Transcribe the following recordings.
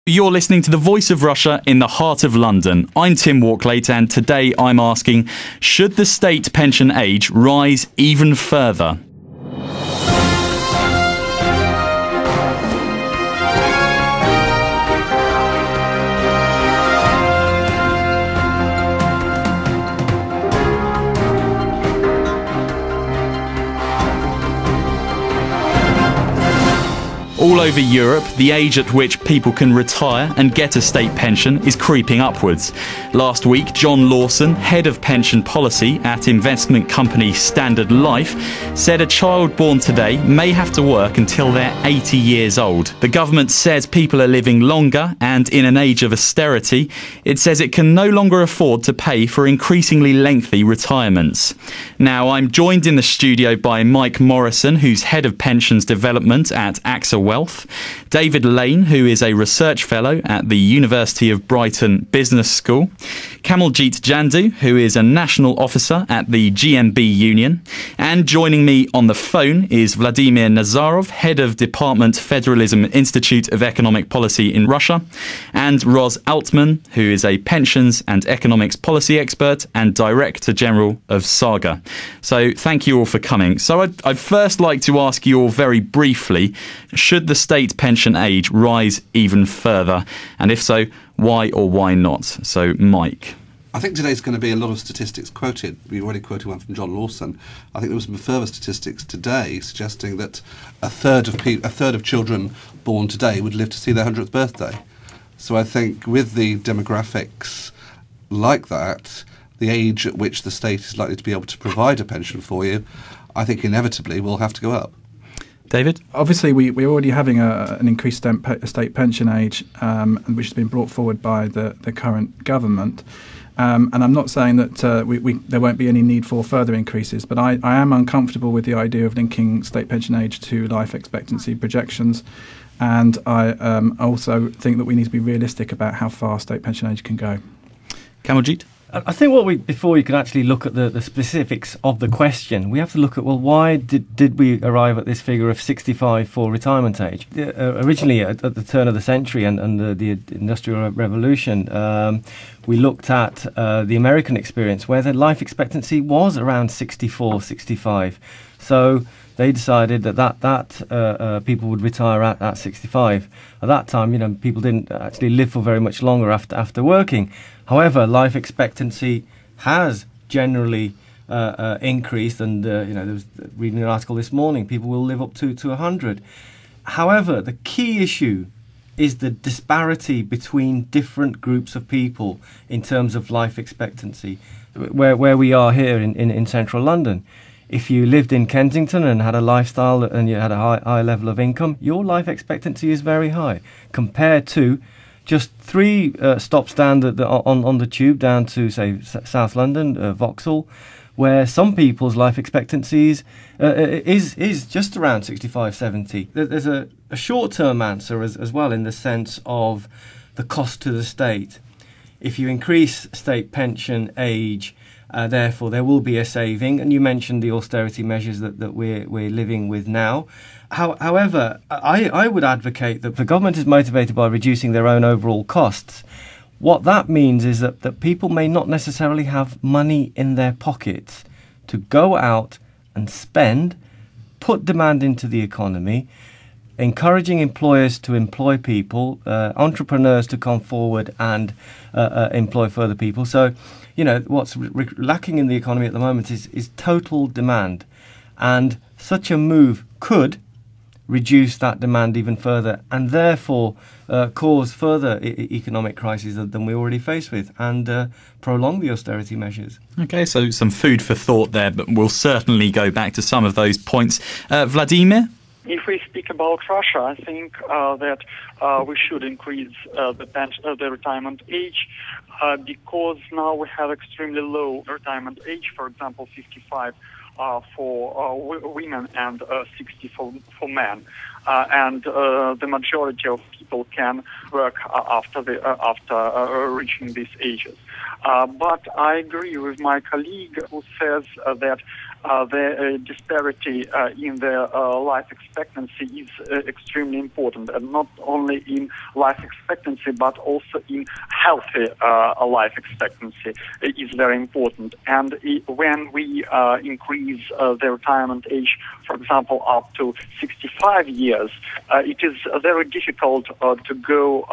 You're listening to the Voice of Russia in the heart of London. I'm Tim Walklate, and today I'm asking, should the state pension age rise even further? All over Europe, the age at which people can retire and get a state pension is creeping upwards. Last week, John Lawson, head of pension policy at investment company Standard Life, said a child born today may have to work until they're 80 years old. The government says people are living longer, and in an age of austerity, it says it can no longer afford to pay for increasingly lengthy retirements. Now, I'm joined in the studio by Mike Morrison, who's head of pensions development at AXA Wealth, David Lane, who is a research fellow at the University of Brighton Business School, Kamaljit Jandu, who is a national officer at the GMB Union, and joining me on the phone is Vladimir Nazarov, head of Department Federalism Institute of Economic Policy in Russia, and Ros Altman, who is a pensions and economics policy expert and Director General of Saga. So thank you all for coming. So I'd first like to ask you all very briefly, should the state pension age rise even further? And if so, why or why not? So, Mike. I think today's going to be a lot of statistics quoted. We already quoted one from John Lawson. I think there was some further statistics today suggesting that a third of children born today would live to see their 100th birthday. So I think with the demographics like that, the age at which the state is likely to be able to provide a pension for you, I think inevitably will have to go up. David? Obviously, we're already having an increased state pension age, which has been brought forward by the current government. And I'm not saying that there won't be any need for further increases, but I am uncomfortable with the idea of linking state pension age to life expectancy projections. And I also think that we need to be realistic about how far state pension age can go. Kamaljit? I think before you can actually look at the specifics of the question, we have to look at, well, why did we arrive at this figure of 65 for retirement age? Originally, at the turn of the century and the Industrial Revolution, we looked at the American experience where the life expectancy was around 64, 65. So they decided that people would retire at 65. At that time, people didn't actually live for very much longer after working. However, life expectancy has generally increased, and there was reading an article this morning. People will live up to 100. However, the key issue is the disparity between different groups of people in terms of life expectancy. Where we are here in central London, if you lived in Kensington and had a lifestyle and you had a high level of income, your life expectancy is very high compared to just 3 stops down on the tube down to, say, South London, Vauxhall, where some people's life expectancies is just around 65, 70. There's a short-term answer as well in the sense of the cost to the state. If you increase state pension age, therefore there will be a saving, and you mentioned the austerity measures that we're living with now. However, I would advocate that the government is motivated by reducing their own overall costs. What that means is that people may not necessarily have money in their pockets to go out and spend, put demand into the economy, encouraging employers to employ people, entrepreneurs to come forward and employ further people. So, what's lacking in the economy at the moment is total demand. And such a move could reduce that demand even further and therefore cause further economic crises than we're already faced with and prolong the austerity measures. Okay, so some food for thought there, but we'll certainly go back to some of those points. Vladimir? If we speak about Russia, I think that we should increase the retirement age because now we have extremely low retirement age, for example, 55 for women and 60 for men. And the majority of people can work after reaching these ages. But I agree with my colleague who says that the disparity in the life expectancy is extremely important, and not only in life expectancy but also in healthy life expectancy is very important. And when we increase the retirement age, for example, up to 65 years, it is very difficult to go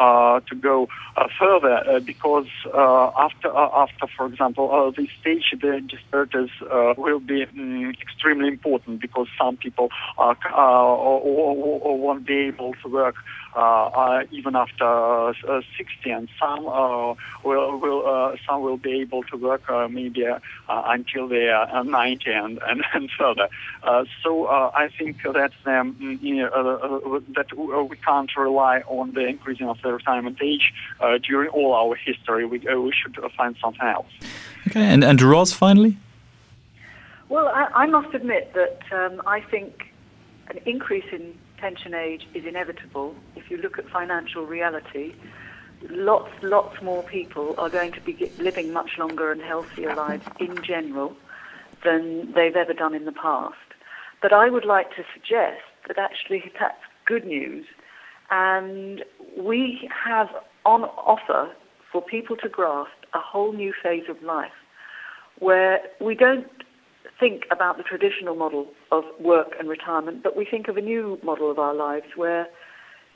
further because after, for example, this stage, the disparities will be extremely important because some people won't be able to work even after 60, and some will be able to work maybe until they are 90 and further. So I think that that we can't rely on the increasing of the retirement age during all our history. We should find something else. Okay, and Roz, finally? Well, I must admit that I think an increase in pension age is inevitable. If you look at financial reality, lots more people are going to be living much longer and healthier lives in general than they've ever done in the past. But I would like to suggest that actually that's good news, and we have on offer for people to grasp a whole new phase of life where we don't think about the traditional model of work and retirement, but we think of a new model of our lives where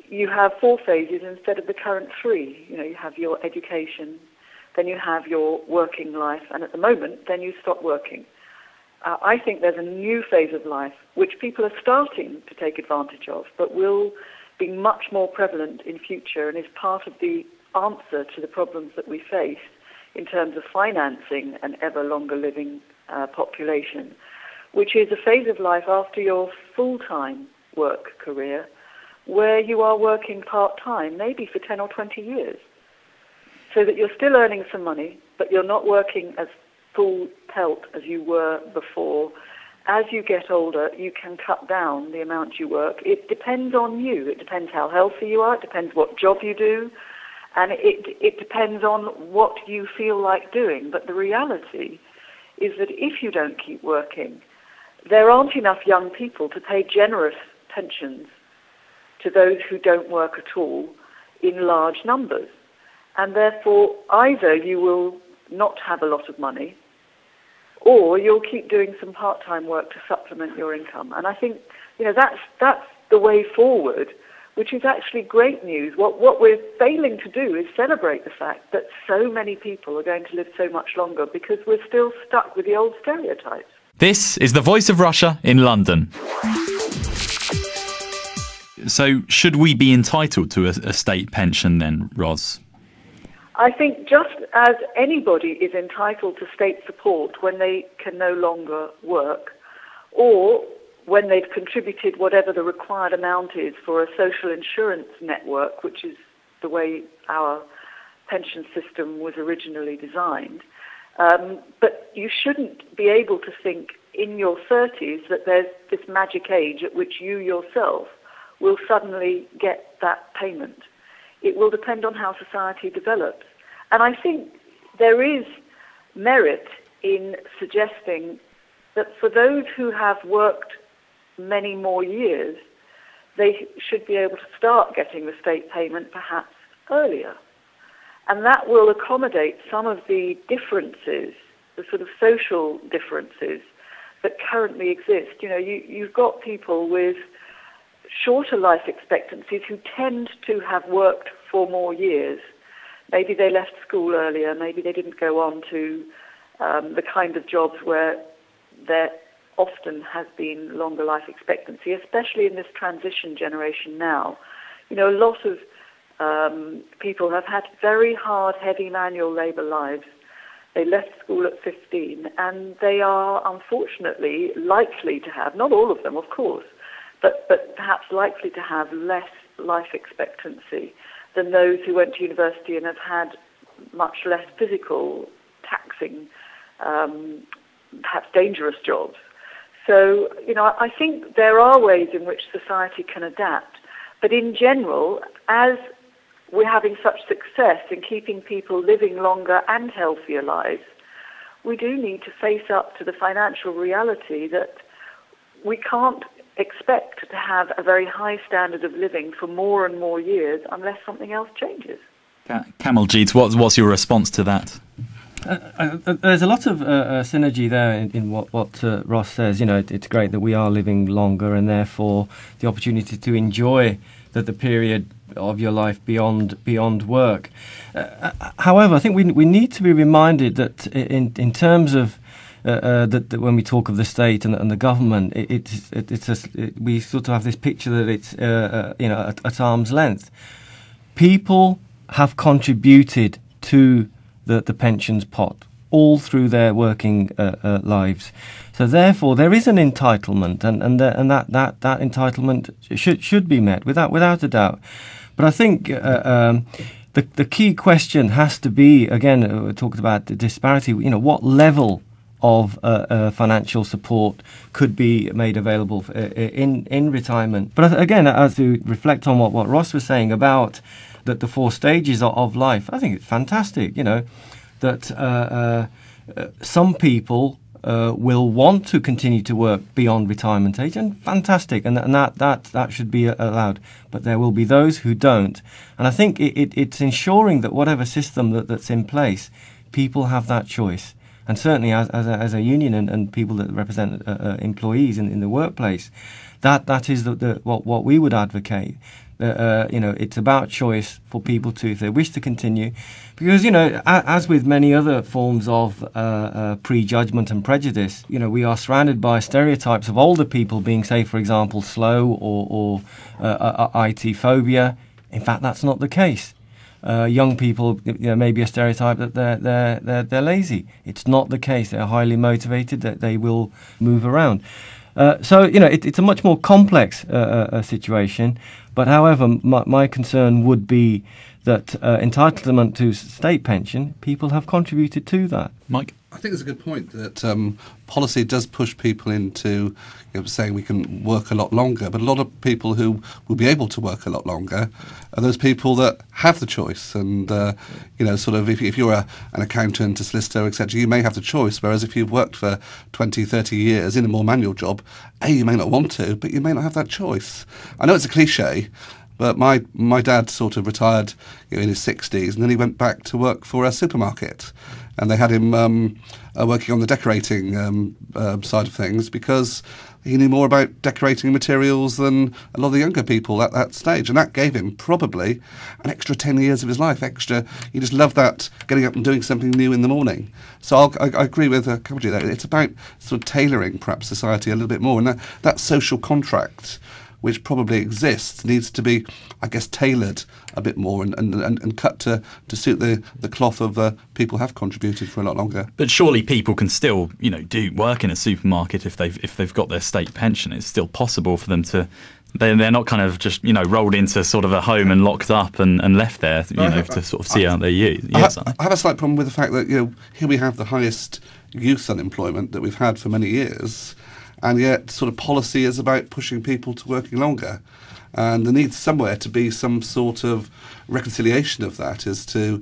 you have 4 phases instead of the current 3. You know, you have your education, then you have your working life, and at the moment, then you stop working. I think there's a new phase of life which people are starting to take advantage of, but will be much more prevalent in future and is part of the answer to the problems that we face in terms of financing an ever longer living population, which is a phase of life after your full-time work career where you are working part-time, maybe for 10 or 20 years, so that you're still earning some money, but you're not working as full pelt as you were before. As you get older, you can cut down the amount you work. It depends on you. It depends how healthy you are. It depends what job you do. And it depends on what you feel like doing. But the reality is that if you don't keep working, there aren't enough young people to pay generous pensions to those who don't work at all in large numbers. And therefore, either you will not have a lot of money, or you'll keep doing some part-time work to supplement your income. And I think, you know, that's the way forward, which is actually great news. What we're failing to do is celebrate the fact that so many people are going to live so much longer because we're still stuck with the old stereotypes. This is the Voice of Russia in London. So should we be entitled to a state pension then, Roz? I think just as anybody is entitled to state support when they can no longer work, or when they've contributed whatever the required amount is for a social insurance network, which is the way our pension system was originally designed. But you shouldn't be able to think in your 30s that there's this magic age at which you yourself will suddenly get that payment. It will depend on how society develops. And I think there is merit in suggesting that for those who have worked many more years, they should be able to start getting the state payment perhaps earlier. And that will accommodate some of the differences, the sort of social differences that currently exist. You know, you've got people with shorter life expectancies who tend to have worked for more years. Maybe they left school earlier, maybe they didn't go on to the kind of jobs where there often has been longer life expectancy, especially in this transition generation now. You know, a lot of people have had very hard, heavy manual labour lives. They left school at 15, and they are unfortunately likely to have, not all of them, of course, but perhaps likely to have less life expectancy than those who went to university and have had much less physical, taxing, perhaps dangerous jobs. So, you know, I think there are ways in which society can adapt. But in general, as we're having such success in keeping people living longer and healthier lives, we do need to face up to the financial reality that we can't expect to have a very high standard of living for more and more years unless something else changes. Kamaljeet, what's your response to that? There's a lot of synergy there in what Ross says. You know, it's great that we are living longer, and therefore the opportunity to enjoy the period of your life beyond work. However, I think we need to be reminded that in terms of that when we talk of the state and the government, we sort of have this picture that it's at arm's length. People have contributed to the pensions pot all through their working lives. So therefore, there is an entitlement, and that entitlement should be met without a doubt. But I think the key question has to be, again, we talked about the disparity. You know, what level of financial support could be made available in retirement? But again, as to reflect on what Ross was saying about the 4 stages of life, I think it's fantastic. You know, that some people will want to continue to work beyond retirement age, and fantastic, and that should be allowed. But there will be those who don't, and I think it's ensuring that whatever system that's in place, people have that choice. And certainly, as a union and people that represent employees in the workplace, that is what we would advocate. It's about choice for people to, if they wish to continue, because as with many other forms of prejudgment and prejudice, we are surrounded by stereotypes of older people being, say, for example, slow or IT phobia. In fact, that's not the case. Young people, maybe a stereotype that they're lazy. It's not the case. They're highly motivated. That they will move around. So it's a much more complex situation. But however, my concern would be that entitlement to state pension, people have contributed to that. Mike? I think it's a good point that policy does push people into saying we can work a lot longer, but a lot of people who will be able to work a lot longer are those people that have the choice. And, sort of if you're an accountant, a solicitor, etc., you may have the choice, whereas if you've worked for 20, 30 years in a more manual job, you may not want to, but you may not have that choice. I know it's a cliche, but my dad sort of retired in his 60s, and then he went back to work for a supermarket. And they had him working on the decorating side of things because he knew more about decorating materials than a lot of the younger people at that stage. And that gave him probably an extra 10 years of his life. He just loved that, getting up and doing something new in the morning. So I agree with Kamaljeet there. It's about sort of tailoring perhaps society a little bit more. And that social contract, which probably exists, needs to be, I guess, tailored a bit more and cut to suit the cloth of people have contributed for a lot longer. But surely people can still, do work in a supermarket if they've got their state pension. It's still possible for them to. They're not kind of just rolled into sort of a home and locked up and left there, to sort of see out their youth. Yes, I have a slight problem with the fact that here we have the highest youth unemployment that we've had for many years. And yet sort of policy is about pushing people to working longer. And there needs somewhere to be some sort of reconciliation of that as to,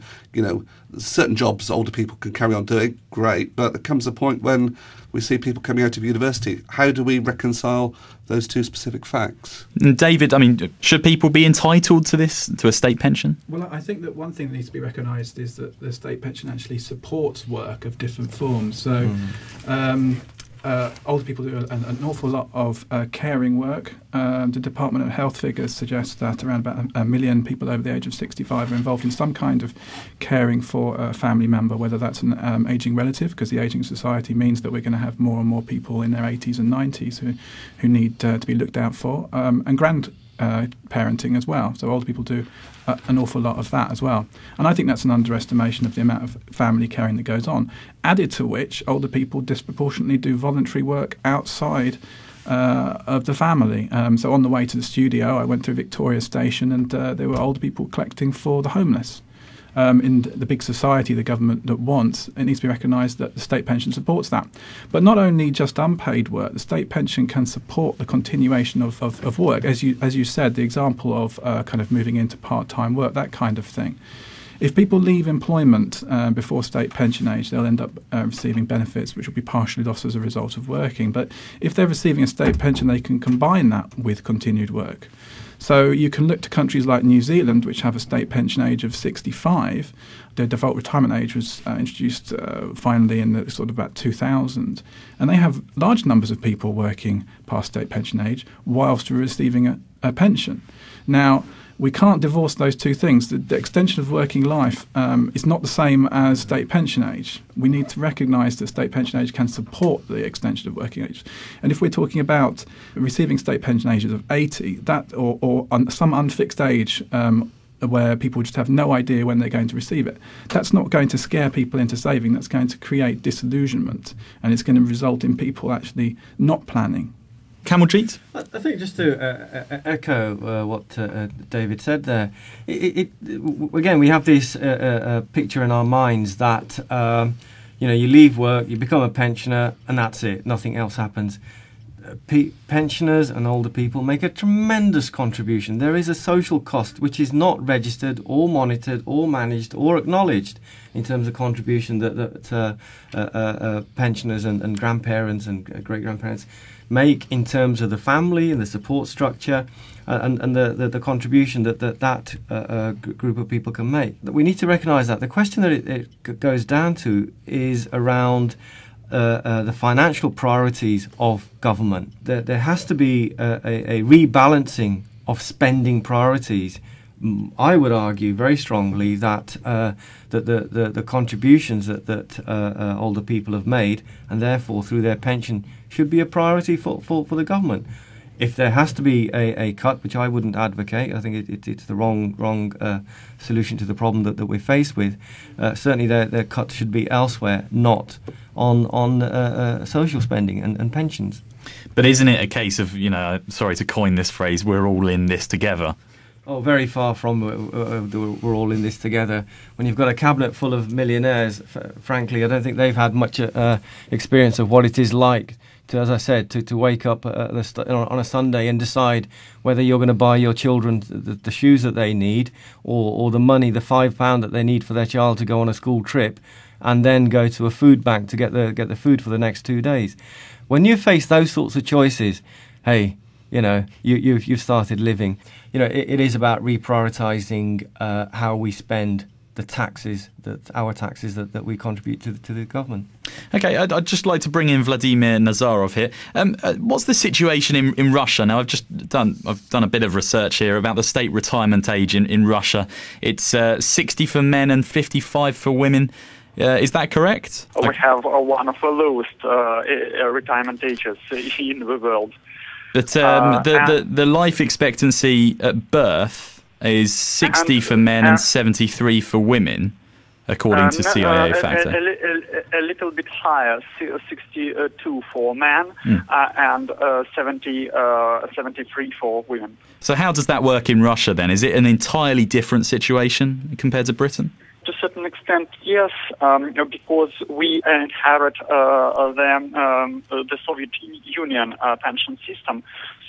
certain jobs older people can carry on doing, great, but there comes a point when we see people coming out of university. How do we reconcile those two specific facts? David, should people be entitled to a state pension? Well, I think that one thing that needs to be recognised is that the state pension actually supports work of different forms. So older people do an awful lot of caring work. The Department of Health figures suggest that around about 1 million people over the age of 65 are involved in some kind of caring for a family member, whether that's an ageing relative, because the ageing society means that we're going to have more and more people in their 80s and 90s who need to be looked out for, and parenting as well. So older people do an awful lot of that as well. And I think that's an underestimation of the amount of family caring that goes on. Added to which, older people disproportionately do voluntary work outside of the family. So on the way to the studio, I went through Victoria Station, and there were older people collecting for the homeless. In the big society the government that wants, it needs to be recognised that the state pension supports that. But not only just unpaid work, the state pension can support the continuation of work. As you said, the example of kind of moving into part-time work, that kind of thing. If people leave employment before state pension age, they'll end up receiving benefits which will be partially lost as a result of working. But if they're receiving a state pension, they can combine that with continued work. So you can look to countries like New Zealand, which have a state pension age of 65. The default retirement age was introduced finally in the sort of about 2000. And they have large numbers of people working past state pension age whilst receiving a pension. Now, we can't divorce those two things. The extension of working life is not the same as state pension age. We need to recognise that state pension age can support the extension of working age. And if we're talking about receiving state pension ages of 80, that or some unfixed age where people just have no idea when they're going to receive it, that's not going to scare people into saving. That's going to create disillusionment, and it's going to result in people actually not planning. Kamaljit? I think just to echo what David said there, again, we have this picture in our minds that you leave work, you become a pensioner, and that's it. Nothing else happens. Pensioners and older people make a tremendous contribution. There is a social cost which is not registered or monitored or managed or acknowledged in terms of contribution that pensioners and grandparents and great-grandparents make in terms of the family and the support structure and the contribution that group of people can make. We need to recognise that. The question that it goes down to is around the financial priorities of government. There has to be a rebalancing of spending priorities. I would argue very strongly that the contributions that older people have made, and therefore through their pension, should be a priority for the government. If there has to be a cut, which I wouldn't advocate, I think it's the wrong solution to the problem that we're faced with. Certainly, their cut should be elsewhere, not on social spending and pensions. But isn't it a case of, sorry to coin this phrase, we're all in this together? Oh, very far from we're all in this together. When you've got a cabinet full of millionaires, frankly, I don't think they've had much experience of what it is like to, as I said, to wake up on a Sunday and decide whether you're going to buy your children the shoes that they need or the money, the £5 that they need for their child to go on a school trip, and then go to a food bank to get the food for the next 2 days. When you face those sorts of choices, hey, you've started living. It is about reprioritising how we spend the taxes, our taxes that we contribute to the government. Okay, I'd just like to bring in Vladimir Nazarov here. What's the situation in Russia now? I've done a bit of research here about the state retirement age in Russia. It's 60 for men and 55 for women. Is that correct? We have one of the lowest retirement ages in the world. But the life expectancy at birth is 60 for men and 73 for women, according to CIA Factor. A little bit higher, 62 for men and 73 for women. So how does that work in Russia then? Is it an entirely different situation compared to Britain? To a certain extent, yes, because we inherit the Soviet Union pension system.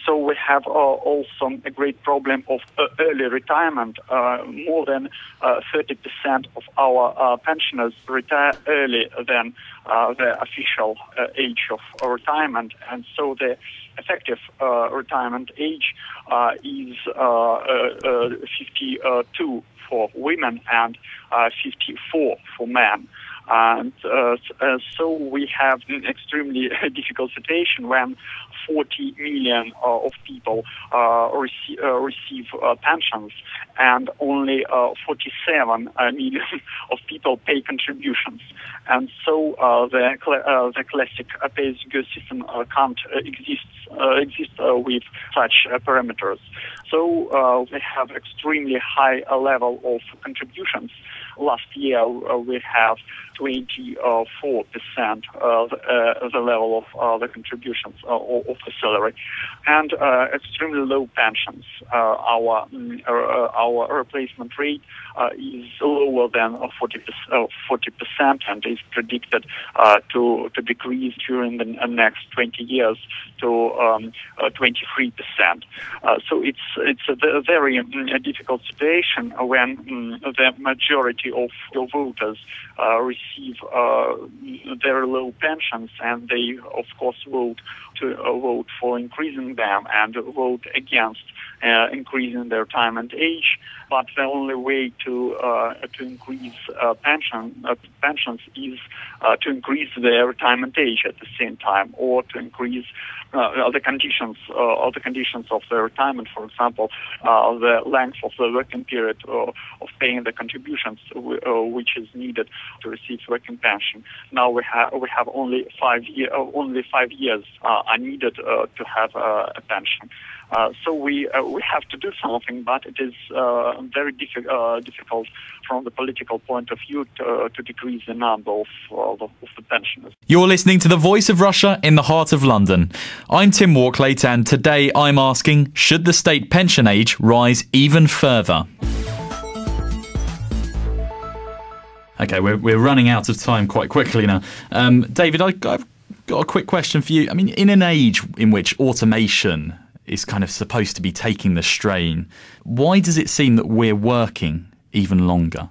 So we have also a great problem of early retirement. More than 30% of our pensioners retire early than the official age of retirement. And so the effective retirement age is 52 for women and 54 for men. And so we have an extremely difficult situation when 40 million of people receive pensions, and only 47 million of people pay contributions. And so the classic pay-as-you-go system can't exist with such parameters. So we have extremely high level of contributions. Last year we have 24% of the level of the contributions of the salary, and extremely low pensions. Our replacement rate is lower than 40%, and is predicted to decrease during the next 20 years to 23%. So it's a very difficult situation when the majority of the voters receive very low pensions, and they, of course, vote for increasing them and vote against increasing their retirement age. But the only way to increase pensions is to increase their retirement age at the same time, or to increase the conditions of their retirement. For example, the length of the working period of paying the contributions, which is needed to receive working pension. Now we have only 5 years are needed to have a pension. So we have to do something, but it is very difficult from the political point of view to decrease the number of the pensioners. You're listening to The Voice of Russia in the heart of London. I'm Tim Walklate, and today I'm asking, should the state pension age rise even further? Okay, we're running out of time quite quickly now. David, I've got a quick question for you. I mean, in an age in which automation is kind of supposed to be taking the strain, why does it seem that we're working even longer?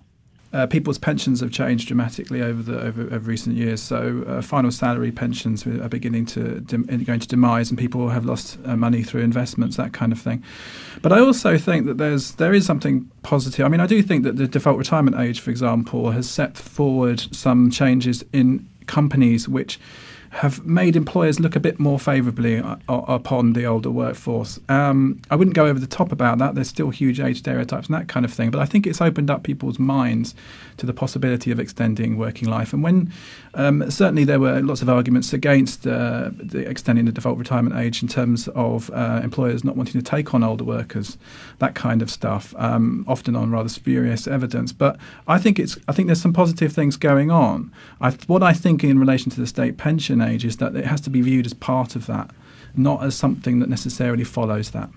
People's pensions have changed dramatically over recent years. So final salary pensions are beginning going to demise, and people have lost money through investments, that kind of thing. But I also think that there is something positive. I mean, I do think that the default retirement age, for example, has set forward some changes in companies which have made employers look a bit more favourably upon the older workforce. I wouldn't go over the top about that. There's still huge age stereotypes and that kind of thing, but I think it's opened up people's minds to the possibility of extending working life. And when certainly there were lots of arguments against the extending the default retirement age in terms of employers not wanting to take on older workers, that kind of stuff, often on rather spurious evidence. But I think there's some positive things going on. What I think in relation to the state pension age is that it has to be viewed as part of that, not as something that necessarily follows that.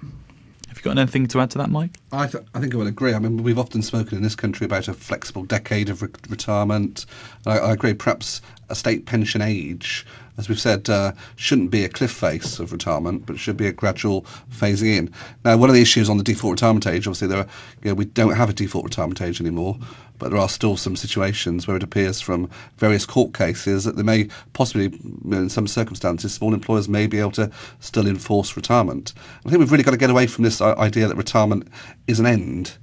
Have you got anything to add to that, Mike? I think I would agree. I mean, we've often spoken in this country about a flexible decade of retirement. I agree, perhaps a state pension age, as we've said, shouldn't be a cliff face of retirement, but should be a gradual phasing in. Now, one of the issues on the default retirement age, obviously, we don't have a default retirement age anymore, but there are still some situations where it appears from various court cases that there may possibly, in some circumstances, small employers may be able to still enforce retirement. I think we've really got to get away from this idea that retirement is an end.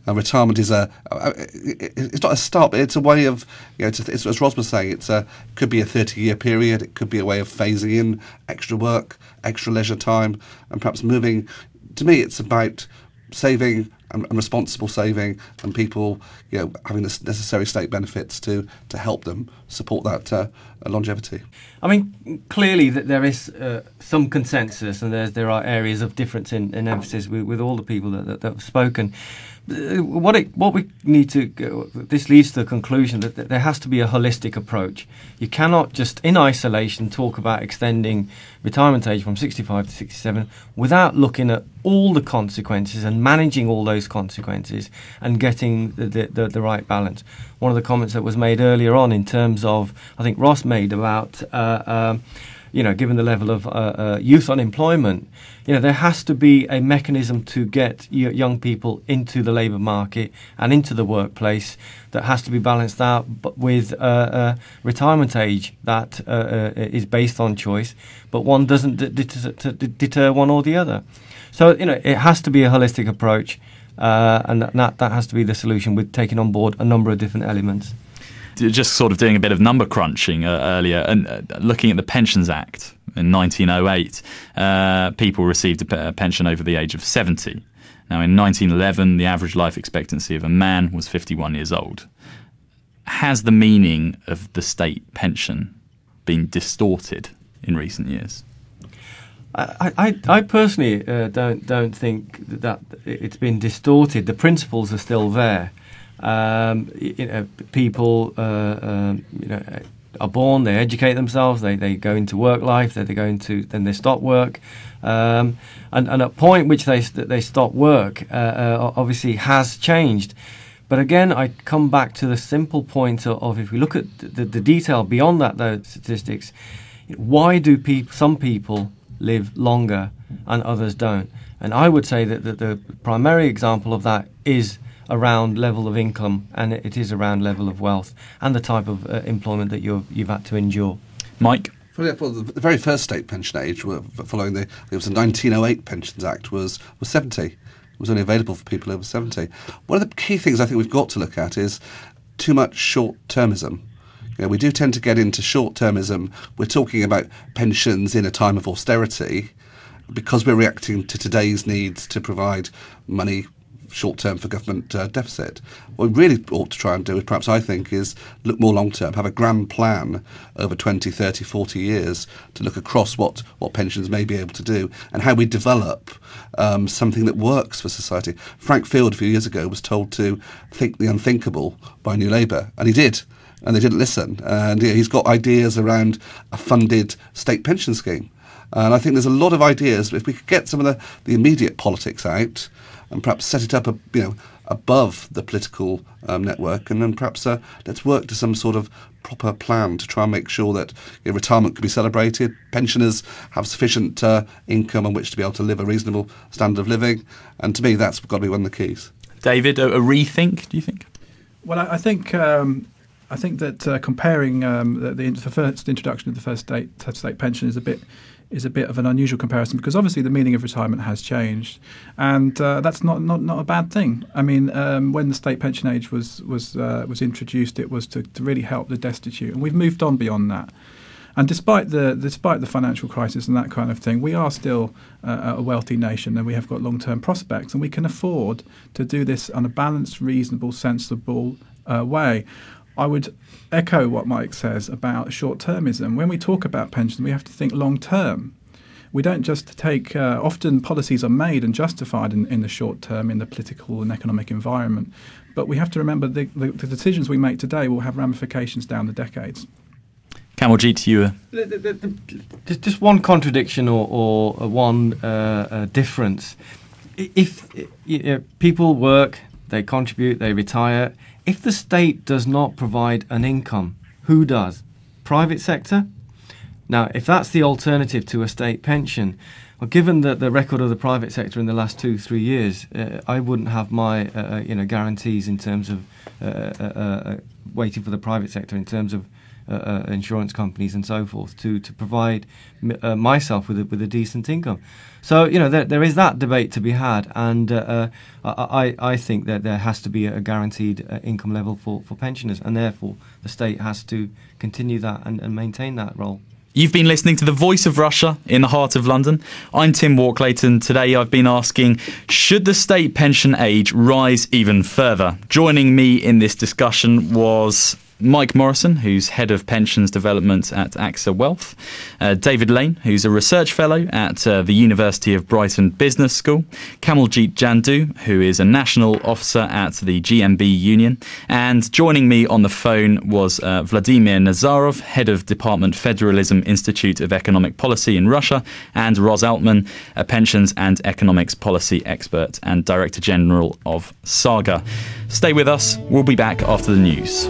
Retirement is it's not a stop, but it's a way of, it's as Ros was saying, it could be a 30-year period, it could be a way of phasing in extra work, extra leisure time, and perhaps moving. To me, it's about saving and responsible saving, and people, having the necessary state benefits to help them support that longevity. I mean, clearly that there is some consensus, and there are areas of difference in emphasis with all the people that have spoken. What we need to, this leads to the conclusion that there has to be a holistic approach. You cannot just in isolation talk about extending retirement age from 65 to 67 without looking at all the consequences and managing all those consequences and getting the right balance. One of the comments that was made earlier on in terms of, I think Ross made about given the level of youth unemployment, there has to be a mechanism to get young people into the labour market and into the workplace that has to be balanced out with retirement age that is based on choice, but one doesn't deter one or the other. So, it has to be a holistic approach, and that has to be the solution, with taking on board a number of different elements. Just sort of doing a bit of number crunching earlier and looking at the Pensions Act in 1908, people received a pension over the age of 70. Now, in 1911, the average life expectancy of a man was 51 years old. Has the meaning of the state pension been distorted in recent years? I personally don't think that it's been distorted. The principles are still there. People, are born, they educate themselves, they go into work life, then they stop work, and at a point which they stop work, obviously has changed. But again, I come back to the simple point of if we look at the detail beyond that, those statistics, why do some people live longer and others don't? And I would say that the primary example of that is around level of income, and it is around level of wealth and the type of employment that you've had to endure. Mike? Well, the very first state pension age, following it was the 1908 Pensions Act, was 70. It was only available for people over 70. One of the key things I think we've got to look at is too much short-termism. We do tend to get into short-termism. We're talking about pensions in a time of austerity because we're reacting to today's needs to provide money short-term for government deficit. What we really ought to try and do, perhaps I think, is look more long-term, have a grand plan over 20, 30, 40 years to look across what pensions may be able to do and how we develop something that works for society. Frank Field a few years ago was told to think the unthinkable by New Labour, and he did. And they didn't listen. And he's got ideas around a funded state pension scheme. And I think there's a lot of ideas. If we could get some of the immediate politics out and perhaps set it up, above the political network, and then perhaps let's work to some sort of proper plan to try and make sure that retirement can be celebrated, pensioners have sufficient income on which to be able to live a reasonable standard of living. And to me, that's got to be one of the keys. David, a rethink, do you think? Well, I think that comparing the first introduction of the first state pension is a bit of an unusual comparison, because obviously the meaning of retirement has changed, and that's not a bad thing. I mean, when the state pension age was introduced, it was to really help the destitute, and we've moved on beyond that. And despite the financial crisis and that kind of thing, we are still a wealthy nation, and we have got long-term prospects, and we can afford to do this on a balanced, reasonable, sensible way. I would echo what Mike says about short-termism. When we talk about pensions, we have to think long-term. We don't just take... often policies are made and justified in the short term, in the political and economic environment. But we have to remember the decisions we make today will have ramifications down the decades. Kamaljeet, to you. Just one contradiction or one difference. If people work, they contribute, they retire... If the state does not provide an income, who does? Private sector? Now, if that's the alternative to a state pension, well, given the record of the private sector in the last 2-3 years, I wouldn't have my guarantees in terms of waiting for the private sector in terms of insurance companies and so forth to provide myself with a decent income. So there is that debate to be had, and I think that there has to be a guaranteed income level for pensioners, and therefore the state has to continue that and maintain that role. You've been listening to The Voice of Russia in the heart of London. I'm Tim Walklate, and today I've been asking, should the state pension age rise even further? Joining me in this discussion was Mike Morrison, who's Head of Pensions Development at AXA Wealth, David Lane, who's a Research Fellow at the University of Brighton Business School, Kamaljeet Jandu, who is a National Officer at the GMB Union, and joining me on the phone was Vladimir Nazarov, Head of Department Federalism Institute of Economic Policy in Russia, and Ros Altman, a Pensions and Economics Policy Expert and Director General of Saga. Stay with us, we'll be back after the news.